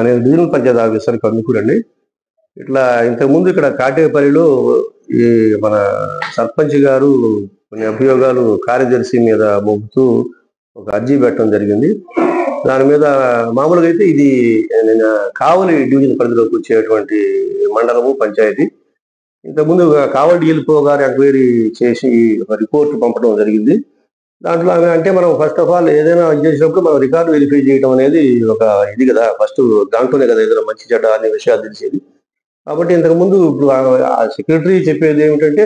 నేను divisional panchayat officer Kandukur అండి. ఇట్లా ఇంతకుముందు ఇక్కడ కాటేపల్లిలో ఈ మన సర్పంచ్ గారు కొన్ని అభియోగాలు కార్యదర్శి మీద మోపుతూ ఒక అర్జీ పెట్టడం జరిగింది. దాని మీద మామూలుగా అయితే ఇది కావలి డివిజన్ పరిధిలోకి వచ్చేటువంటి మండలము పంచాయతీ. ఇంతకుముందు కావలి డిఎల్పో గారు ఎంక్వైరీ చేసి ఒక రిపోర్ట్ పంపడం జరిగింది. దాంట్లో అంటే మనం ఫస్ట్ ఆఫ్ ఆల్ ఏదైనా చేసినప్పుడు మనం రికార్డు వెరిఫై చేయడం అనేది ఒక ఇది కదా, ఫస్ట్ దాంట్లోనే కదా ఏదైనా మంచి చెడ్డ అనే విషయాలు తెలిసేది. కాబట్టి ఇంతకుముందు ఇప్పుడు ఆ సెక్రటరీ చెప్పేది ఏమిటంటే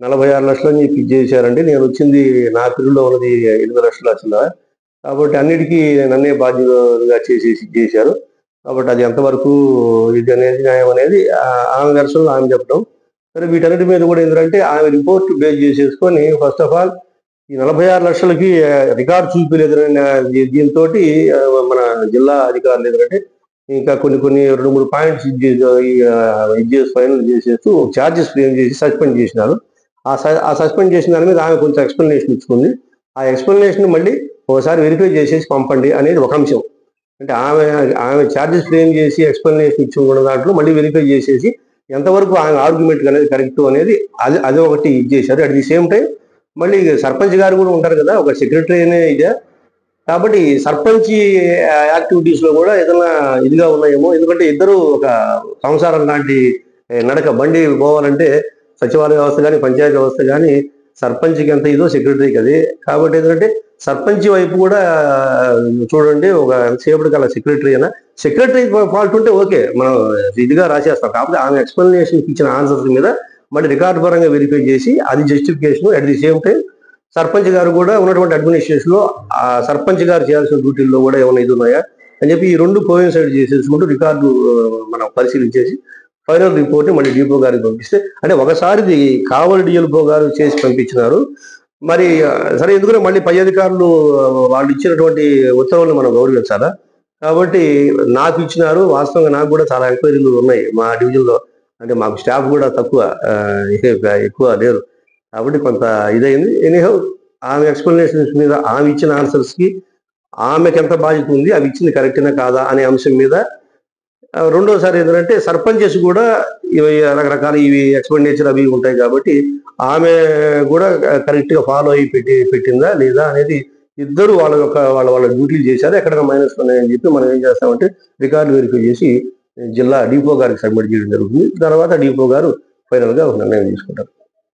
46 లక్షలు అని చెప్పి చేశారండి. నేను వచ్చింది నా పీరియడ్లో ఉన్నది 8 లక్షలు వచ్చిందా, కాబట్టి అన్నిటికీ నన్నే బాధ్యులుగా చేశారు. కాబట్టి అది ఎంతవరకు ఇది అనేది న్యాయం అనేది ఆమె వెర్షన్లో ఆమె చెప్పడం. సరే, వీటన్నిటి మీద కూడా ఏంటంటే ఆమె రిపోర్ట్ బేస్ చేసేసుకొని ఫస్ట్ ఆఫ్ ఆల్ ఈ 46 లక్షలకి రికార్డు చూపించలేదు. దీంతో మన జిల్లా అధికారులు ఏంటంటే ఇంకా కొన్ని 2-3 పాయింట్స్ ఇది చేసి ఫైనల్ చేసేస్తూ ఛార్జెస్ ఫ్రేమ్ చేసి సస్పెండ్ చేసినారు. ఆ సస్పెండ్ చేసిన దాని మీద ఆమె కొంచెం ఎక్స్ప్లెనేషన్ ఇచ్చుకుంది. ఆ ఎక్స్ప్లెనేషన్ మళ్ళీ ఒకసారి వెరిఫై చేసేసి పంపండి అనేది ఒక అంశం. అంటే ఆమె ఛార్జెస్ ఫ్రేమ్ చేసి ఎక్స్ప్లెనేషన్ ఇచ్చుకున్న దాంట్లో మళ్ళీ వెరిఫై చేసేసి ఎంతవరకు ఆమె ఆర్గ్యుమెంట్ అనేది కరెక్ట్ అనేది అది ఒకటి చేశారు. అట్ ది సేమ్ టైం మళ్ళీ సర్పంచ్ గారు కూడా ఉంటారు కదా, ఒక సెక్రటరీ అనే ఇదే. కాబట్టి సర్పంచ్ యాక్టివిటీస్ లో కూడా ఏదైనా ఇదిగా ఉన్నాయేమో. ఎందుకంటే ఇద్దరు ఒక సంసారం లాంటి నడక బండి పోవాలంటే సచివాలయ వ్యవస్థ కానీ పంచాయతీ వ్యవస్థ కానీ సర్పంచ్కి ఎంత ఇదో సెక్రటరీకి అది. కాబట్టి ఏంటంటే సర్పంచ్ వైపు కూడా చూడండి, ఒక ఎంతసేపటి కల్లా సెక్రటరీ ఫాల్ట్ ఉంటే ఓకే, మనం ఇదిగా రాసేస్తాం. కాకపోతే ఆమె ఎక్స్ప్లెనేషన్ ఇచ్చిన ఆన్సర్స్ మీద మళ్ళీ రికార్డు పరంగా వెరిఫై చేసి అది justification. At the same time sarpanch గారు కూడా ఉన్నటువంటి అడ్మినిస్ట్రేషన్ లో ఆ సర్పంచ్ గారు చేయాల్సిన డ్యూటీల్లో కూడా ఏమైనా ఇది ఉన్నాయా అని చెప్పి ఈ రెండు కోయిన్సైడ్ చేసేసుకుంటూ రికార్డు మనం పరిశీలించేసి ఫైనల్ రిపోర్ట్ మళ్ళీ డిపో గారికి పంపిస్తే, అంటే ఒకసారి కావలి డిఎల్పో గారు చేసి పంపించినారు. మరి సరే, ఎందుకంటే మళ్ళీ పై అధికారులు వాళ్ళు ఇచ్చినటువంటి ఉత్తర్వులను మనం గౌరవించాలా. కాబట్టి నాకు ఇచ్చినారు. వాస్తవంగా నాకు కూడా చాలా ఎంక్వైరీలు ఉన్నాయి మా డివిజన్లో. అంటే మాకు స్టాఫ్ కూడా తక్కువ, ఎక్కువ లేరు. కాబట్టి కొంత ఇదైంది. ఎనీహౌ ఆమె ఎక్స్ప్లెనేషన్స్ మీద ఆమె ఇచ్చిన ఆన్సర్స్ కి ఆమెకి ఎంత బాధ్యత ఉంది, అవి ఇచ్చింది కరెక్టేనా కాదా అనే అంశం మీద రెండోసారి ఏంటంటే సర్పంచెస్ కూడా ఇవి రకరకాల ఇవి ఎక్స్పెండిచర్ అవి ఉంటాయి. కాబట్టి ఆమె కూడా కరెక్ట్ గా ఫాలో అయి పెట్టిందా లేదా అనేది ఇద్దరు వాళ్ళ డ్యూటీలు చేశారు. ఎక్కడైనా మైనస్ ఉన్నాయని చెప్పి మనం ఏం చేస్తామంటే రికార్డు వెరిఫై చేసి జిల్లా డిపో గారికి సబ్మిట్ చేయడం జరుగుతుంది. తర్వాత డిపో గారు ఫైనల్ గా ఒక నిర్ణయం తీసుకుంటారు.